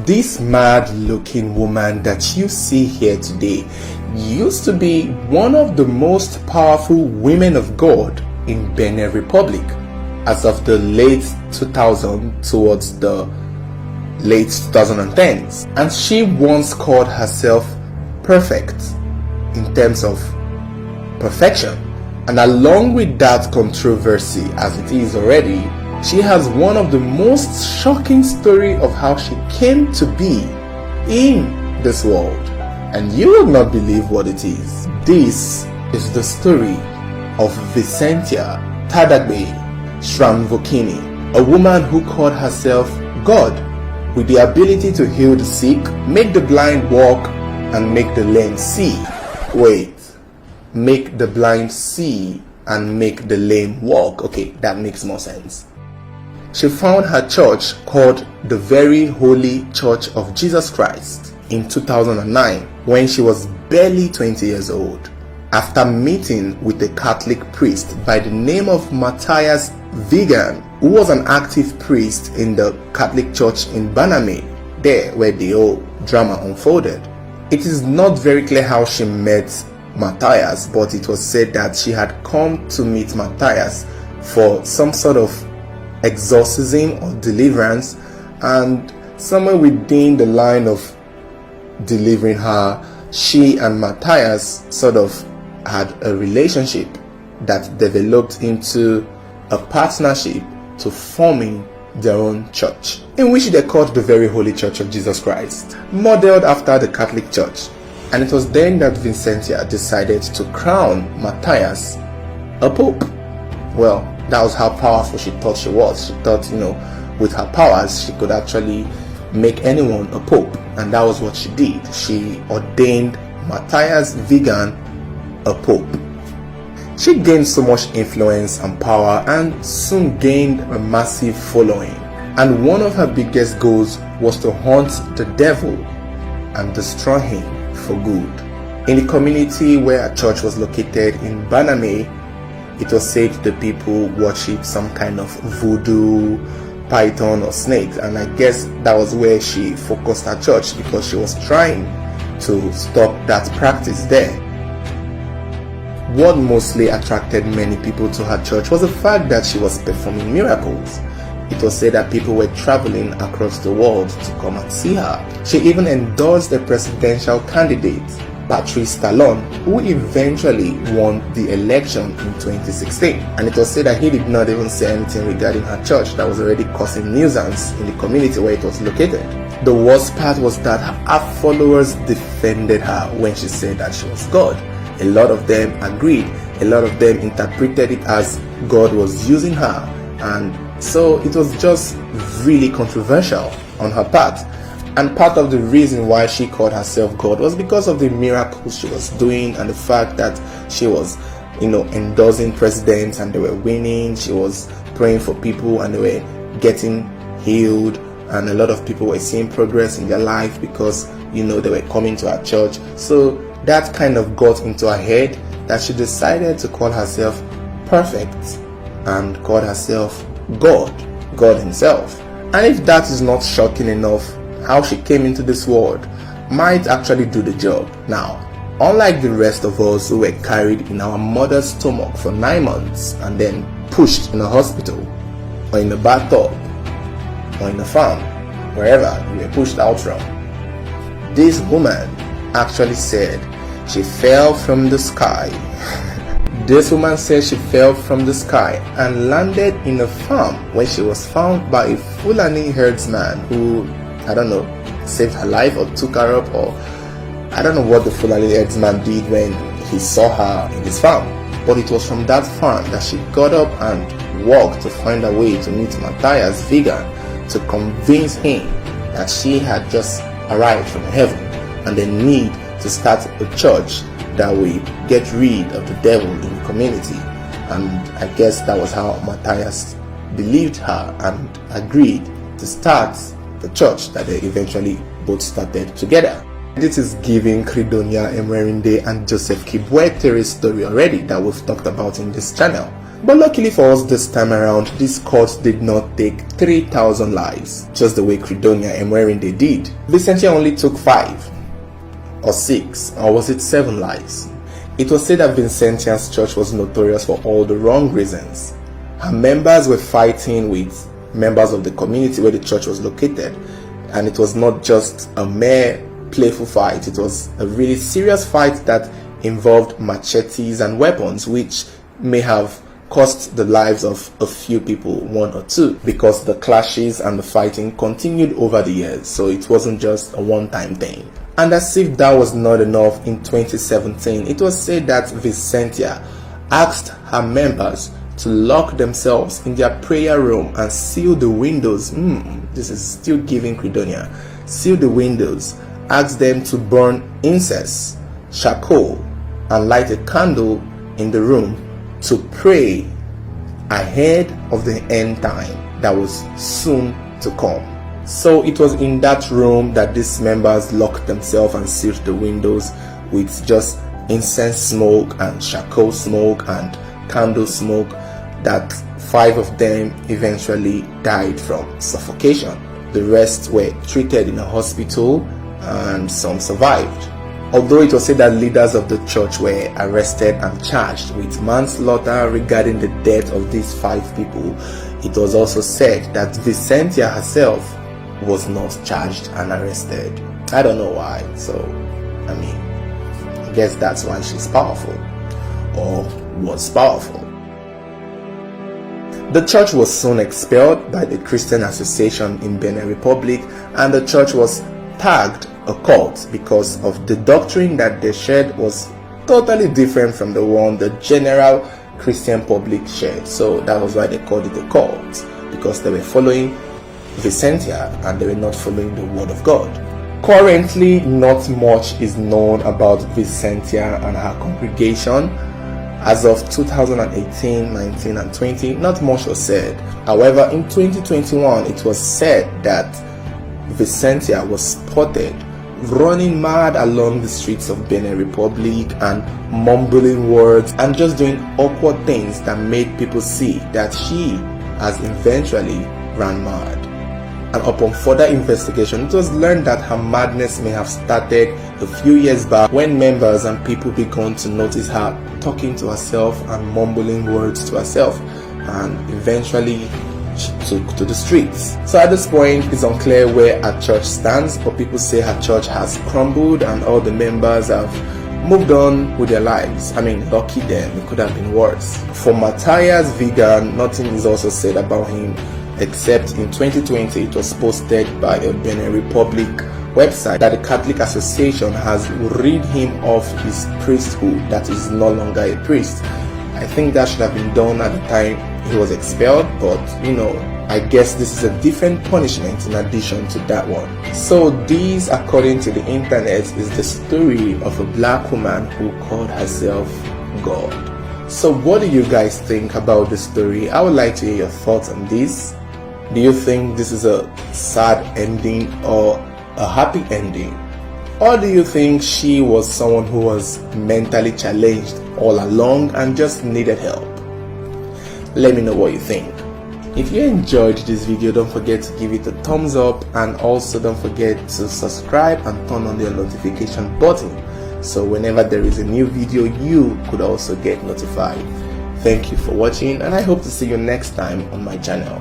This mad-looking woman that you see here today used to be one of the most powerful women of God in Benin Republic as of the late 2000s towards the late 2010s, and she once called herself perfect in terms of perfection. And along with that controversy as it is already, she has one of the most shocking story of how she came to be in this world, and you will not believe what it is. This is the story of Vicentia Tadagbe Shramvokini, a woman who called herself God, with the ability to heal the sick, make the blind walk, and make the lame see. Wait, make the blind see and make the lame walk. Okay, that makes more sense. She found her church called the Very Holy Church of Jesus Christ in 2009 when she was barely 20 years old, after meeting with a Catholic priest by the name of Matthias Vigan, who was an active priest in the Catholic Church in Baname, there where the whole drama unfolded. It is not very clear how she met Matthias, but it was said that she had come to meet Matthias for some sort of exorcism or deliverance, and somewhere within the line of delivering her, she and Matthias sort of had a relationship that developed into a partnership to forming their own church, in which they called the Very Holy Church of Jesus Christ, modeled after the Catholic Church. And it was then that Vicentia decided to crown Matthias a pope. Well, that was how powerful she thought she was. She thought, with her powers, she could actually make anyone a pope. And that was what she did. She ordained Matthias Vigan a pope. She gained so much influence and power and soon gained a massive following. And one of her biggest goals was to hunt the devil and destroy him for good. In the community where her church was located in Baname, it was said the people worshipped some kind of voodoo, python or snakes, and I guess that was where she focused her church because she was trying to stop that practice there. What mostly attracted many people to her church was the fact that she was performing miracles. It was said that people were traveling across the world to come and see her. She even endorsed a presidential candidate, Patrice Talon, who eventually won the election in 2016. And it was said that he did not even say anything regarding her church that was already causing nuisance in the community where it was located. The worst part was that her followers defended her when she said that she was God. A lot of them agreed. A lot of them interpreted it as God was using her. And so it was just really controversial on her part. And part of the reason why she called herself God was because of the miracles she was doing and the fact that she was, endorsing presidents and they were winning. She was praying for people and they were getting healed. And a lot of people were seeing progress in their life because, they were coming to her church. So that kind of got into her head that she decided to call herself perfect and call herself God himself. And if that is not shocking enough, how she came into this world might actually do the job. Now, unlike the rest of us who were carried in our mother's stomach for 9 months and then pushed in a hospital or in a bathtub or in a farm, wherever you were pushed out from, this woman actually said she fell from the sky. This woman said she fell from the sky and landed in a farm where she was found by a Fulani herdsman who, saved her life or took her up, or I don't know what the Fulani herdsman did when he saw her in his farm. But it was from that farm that she got up and walked to find a way to meet Matthias Vigan to convince him that she had just arrived from heaven and they need to start a church that will get rid of the devil in the community. And I guess that was how Matthias believed her and agreed to start the church that they eventually both started together. This is giving Credonia Emerinde and Joseph Kibwetere's story already that we've talked about in this channel. But luckily for us this time around, this cult did not take 3,000 lives, just the way Credonia and Mwerinde did. Vicentia only took 5 or 6, or was it 7 lives? It was said that Vicentia's church was notorious for all the wrong reasons. Her members were fighting with members of the community where the church was located, and it was not just a mere playful fight. It was a really serious fight that involved machetes and weapons, which may have cost the lives of a few people, 1 or 2, because the clashes and the fighting continued over the years, so it wasn't just a one-time thing. And as if that was not enough, in 2017 it was said that Vicentia asked her members to lock themselves in their prayer room and seal the windows. This is still giving Credonia. Seal the windows, asked them to burn incense, charcoal, and light a candle in the room to pray ahead of the end time that was soon to come. So it was in that room that these members locked themselves and sealed the windows with just incense smoke and charcoal smoke and candle smoke that 5 of them eventually died from suffocation. The rest were treated in a hospital and some survived. Although it was said that leaders of the church were arrested and charged with manslaughter regarding the death of these 5 people, it was also said that Vicentia herself was not charged and arrested. I don't know why, so I guess that's why she's powerful, or was powerful. The church was soon expelled by the Christian Association in Benin Republic, and the church was tagged a cult because of the doctrine that they shared was totally different from the one the general Christian public shared. So that was why they called it a cult, because they were following Vicentia and they were not following the word of God. Currently, not much is known about Vicentia and her congregation. As of 2018, 19 and 20, not much was said. However, in 2021, it was said that Vicentia was spotted running mad along the streets of Benin Republic and mumbling words and just doing awkward things that made people see that she has eventually ran mad. And upon further investigation, it was learned that her madness may have started a few years back when members and people began to notice her talking to herself and mumbling words to herself, and eventually she took to the streets. So at this point, it's unclear where her church stands, but people say her church has crumbled and all the members have moved on with their lives. Lucky them, it could have been worse. For Matthias Vigan, nothing is also said about him, except in 2020 it was posted by a Benin Republic website that the Catholic Association has rid him of his priesthood, that is no longer a priest. I think that should have been done at the time he was expelled, but I guess this is a different punishment in addition to that one. So this, according to the internet, is the story of a black woman who called herself God. So what do you guys think about the story? I would like to hear your thoughts on this. Do you think this is a sad ending or a happy ending? Or do you think she was someone who was mentally challenged all along and just needed help? Let me know what you think. If you enjoyed this video, don't forget to give it a thumbs up, and also don't forget to subscribe and turn on the notification button so whenever there is a new video you could also get notified. Thank you for watching, and I hope to see you next time on my channel.